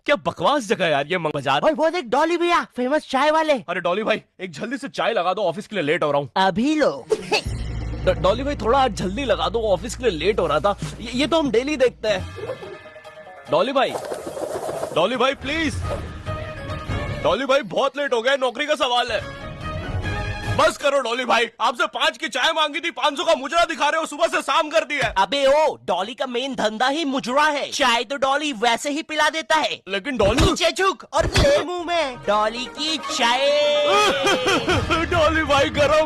क्या बकवास जगह है यार ये बाजार। और वो देख डॉली भैया, फेमस चाय वाले। अरे डॉली भाई एक जल्दी से चाय लगा दो, ऑफिस के लिए लेट हो रहा हूँ। अभी लो। डॉली भाई थोड़ा आज जल्दी लगा दो, ऑफिस के लिए लेट हो रहा था। ये तो हम डेली देखते हैं। डॉली भाई प्लीज। डॉली भाई बहुत लेट हो गया, नौकरी का सवाल है। बस करो डॉली भाई, आपसे 5 की चाय मांगी थी, 500 का मुजरा दिखा रहे हो, सुबह से शाम कर दिया है। अबे ओ, डॉली का मेन धंधा ही मुजरा है। चाय तो डॉली वैसे ही पिला देता है। लेकिन डॉली नीचे झुक और ले मुंह में डॉली की चाय। डॉली भाई गरम